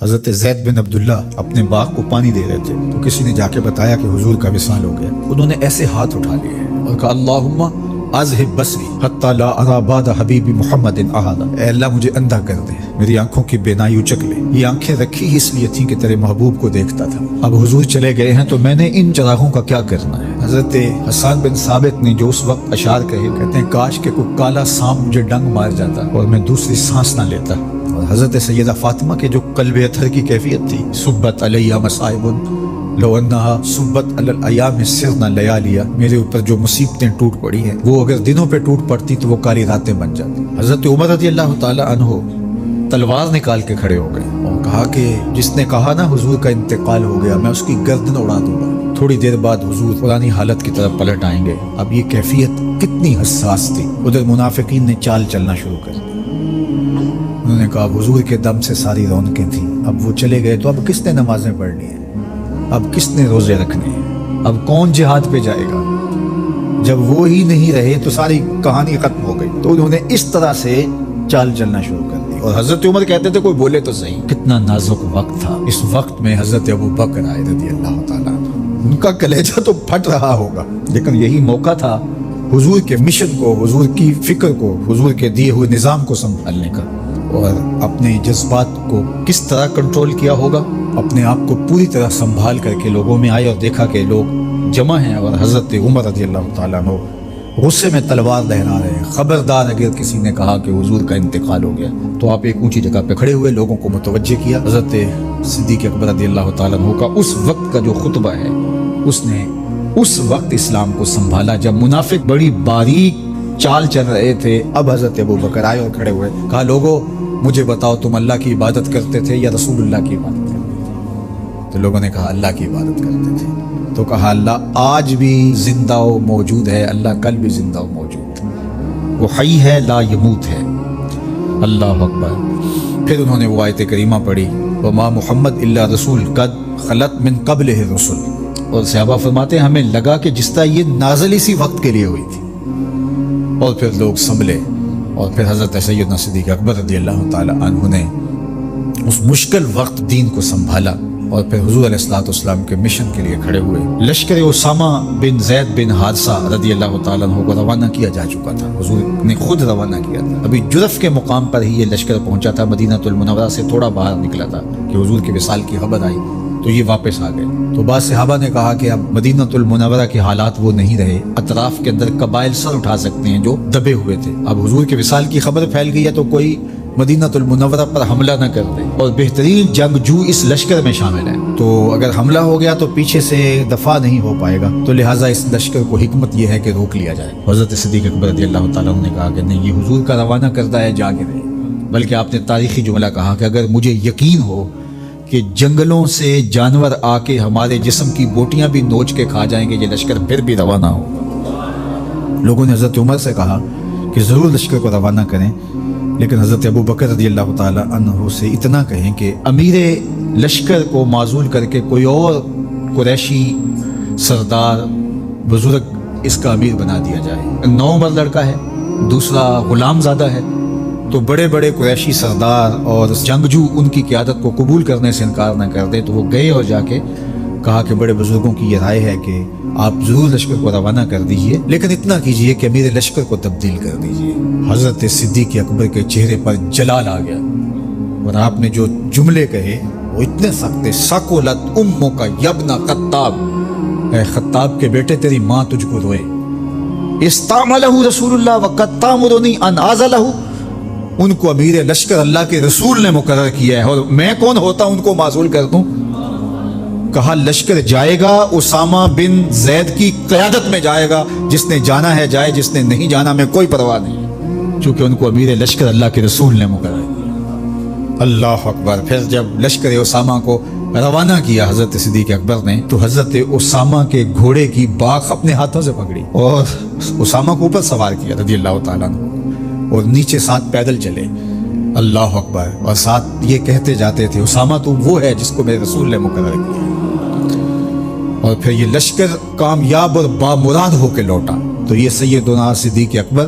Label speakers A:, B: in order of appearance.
A: حضرت زید بن عبداللہ اپنے باغ کو پانی دے رہے تھے تو کسی نے جا کے بتایا کہ حضور کا وصال ہو گیا۔ انہوں نے ایسے ہاتھ اٹھا لیے اور کہا اللہم اذہب بصری حتی لا ارى بعد حبیبی محمد احدا، اے اللہ مجھے اندھا کر دے، میری آنکھوں کی بینائی اچک لے۔ یہ آنکھیں رکھی اس لیے تھیں کہ تیرے محبوب کو دیکھتا تھا، اب حضور چلے گئے ہیں تو میں نے ان چراغوں کا کیا کرنا ہے۔ حضرت حسان بن ثابت نے جو اس وقت اشعار کہے، کہتے ہیں کاش کہ کوئی کالا سانپ مجھے ڈنگ مار جاتا اور میں دوسری سانس نہ لیتا۔ اور حضرت سیدہ فاطمہ کے جو قلب اطہر کی کیفیت تھی، صبت علیہ مصائب لو انہا صبت علی الایام سرنا لیالیا، میرے اوپر جو مصیبتیں ٹوٹ پڑی ہیں وہ اگر دنوں پہ ٹوٹ پڑتی تو وہ کالی راتیں بن جاتی۔ حضرت عمر رضی اللہ تعالی عنہ تلوار نکال کے کھڑے ہو گئے اور کہا کہ جس نے کہا نا حضور کا انتقال ہو گیا میں اس کی گردن اڑا دوں گا۔ تھوڑی دیر بعد حضور پرانی حالت کی طرف پلٹ آئیں گے۔ اب یہ کیفیت کتنی حساس تھی۔ ادھر منافقین نے چال چلنا شروع کر دی۔ انہوں نے کہا حضور کے دم سے ساری رونقیں تھیں، اب وہ چلے گئے تو اب کس نے نمازیں پڑھنی ہیں، اب کس نے روزے رکھنے ہیں، اب کون جہاد پہ جائے گا؟ جب وہ ہی نہیں رہے تو ساری کہانی ختم ہو گئی۔ تو انہوں نے اس طرح سے چال چلنا شروع کر دی۔ اور حضرت عمر کہتے تھے کوئی بولے تو صحیح۔ کتنا نازک وقت تھا۔ اس وقت میں حضرت ابو بکر آئے رضی اللہ تعالیٰ عنہ، ان کا کلیجہ تو پھٹ رہا ہوگا، لیکن یہی موقع تھا حضور کے مشن کو، حضور کی فکر کو، حضور کے دیے ہوئے نظام کو سنبھالنے کا۔ اور اپنے جذبات کو کس طرح کنٹرول کیا ہوگا، اپنے آپ کو پوری طرح سنبھال کر کے لوگوں میں آئے اور دیکھا کہ لوگ جمع ہیں اور حضرت عمر رضی اللہ تعالیٰ عنہ غصے میں تلوار لہرا رہے ہیں۔ خبردار اگر کسی نے کہا کہ حضور کا انتقال ہو گیا تو آپ ایک اونچی جگہ پہ کھڑے ہوئے، لوگوں کو متوجہ کیا۔ حضرت صدیق اکبر رضی اللہ تعالیٰ عنہ کا اس وقت کا جو خطبہ ہے، اس نے اس وقت اسلام کو سنبھالا جب منافق بڑی باریک چال چل رہے تھے۔ اب حضرت ابو بکر آئے اور کھڑے ہوئے، کہا لوگو مجھے بتاؤ تم اللہ کی عبادت کرتے تھے یا رسول اللہ کی عبادت کرتے تھے؟ تو لوگوں نے کہا اللہ کی عبادت کرتے تھے۔ تو کہا اللہ آج بھی زندہ و موجود ہے، اللہ کل بھی زندہ و موجود ہے، وہ حی ہے لا یموت ہے۔ اللہ اکبر۔ پھر انہوں نے وہ آیت کریمہ پڑھی وما محمد الا رسول قد خلت من قبلہ الرسل، اور صحابہ فرماتے ہیں ہمیں لگا کہ جس طرح یہ نازل اسی وقت کے لیے ہوئی تھی۔ اور پھر لوگ سنبھلے اور پھر حضرت سیدنا صدیق اکبر رضی اللہ تعالی عنہ نے اس مشکل وقت دین کو سنبھالا اور پھر حضور علیہ الصلوۃ والسلام کے مشن کے لیے کھڑے ہوئے۔ لشکر اسامہ بن زید بن حارثہ رضی اللہ تعالی عنہ کو روانہ کیا جا چکا تھا، حضور نے خود روانہ کیا تھا۔ ابھی جرف کے مقام پر ہی یہ لشکر پہنچا تھا، مدینہ المنورہ سے تھوڑا باہر نکلا تھا کہ حضور کے وصال کی خبر آئی تو یہ واپس آ گئے۔ تو بعض صحابہ نے کہا کہ اب مدینہ المنورہ کے حالات وہ نہیں رہے، اطراف کے اندر قبائل سر اٹھا سکتے ہیں جو دبے ہوئے تھے۔ اب حضور کے وصال کی خبر پھیل گئی ہے تو کوئی مدینہ المنورہ پر حملہ نہ کر دے، اور بہترین جنگجو اس لشکر میں شامل ہیں، تو اگر حملہ ہو گیا تو پیچھے سے دفاع نہیں ہو پائے گا، تو لہٰذا اس لشکر کو حکمت یہ ہے کہ روک لیا جائے۔ حضرت صدیق اکبر رضی اللہ تعالیٰ عنہ نے کہا کہ نہیں، یہ حضور کا روانہ کردہ ہے، جا کے رہے۔ بلکہ آپ نے تاریخی جملہ کہا کہ اگر مجھے یقین ہو کہ جنگلوں سے جانور آ کے ہمارے جسم کی بوٹیاں بھی نوچ کے کھا جائیں گے، یہ لشکر پھر بھی روانہ ہو۔ لوگوں نے حضرت عمر سے کہا کہ ضرور لشکر کو روانہ کریں، لیکن حضرت ابو بکر رضی اللہ تعالی عنہ سے اتنا کہیں کہ امیر لشکر کو معزول کر کے کوئی اور قریشی سردار بزرگ اس کا امیر بنا دیا جائے۔ 9 عمر لڑکا ہے، دوسرا غلام زادہ ہے، تو بڑے بڑے قریشی سردار اور جنگجو ان کی قیادت کو قبول کرنے سے انکار نہ کر دے۔ تو وہ گئے اور جا کے کہا کہ بڑے بزرگوں کی یہ رائے ہے کہ آپ ضرور لشکر کو روانہ کر دیجئے، لیکن اتنا کیجئے کہ امیر لشکر کو تبدیل کر دیجئے۔ حضرت صدیق اکبر کے چہرے پر جلال آ گیا اور آپ نے جو جملے کہے وہ اتنے سخت تھے، سقلت امک یبن خطاب، اے خطاب کے بیٹے تیری ماں تجھ کو روئے۔ استعملہ رسول اللہ وقد تامرنی ان اعزلہ، ان کو امیر لشکر اللہ کے رسول نے مقرر کیا ہے اور میں کون ہوتا ان کو معزول کر دوں؟ کہا لشکر جائے گا، اسامہ بن زید کی قیادت میں جائے گا، جس نے جانا ہے جائے، جس نے نہیں جانا میں کوئی پرواہ نہیں، چونکہ ان کو امیر لشکر اللہ کے رسول نے مقرر کیا۔ اللہ اکبر۔ پھر جب لشکر اسامہ کو روانہ کیا حضرت صدیق اکبر نے تو حضرت اسامہ کے گھوڑے کی باک اپنے ہاتھوں سے پکڑی اور اسامہ کو اوپر سوار کیا رضی اللہ تعالیٰ عنہ، اور نیچے ساتھ پیدل چلے۔ اللہ اکبر۔ اور ساتھ یہ کہتے جاتے تھے اسامہ تو وہ ہے جس کو میرے رسول نے مقرر کیا۔ اور پھر یہ لشکر کامیاب اور بامراد ہو کے لوٹا۔ تو یہ سیدنا صدیق اکبر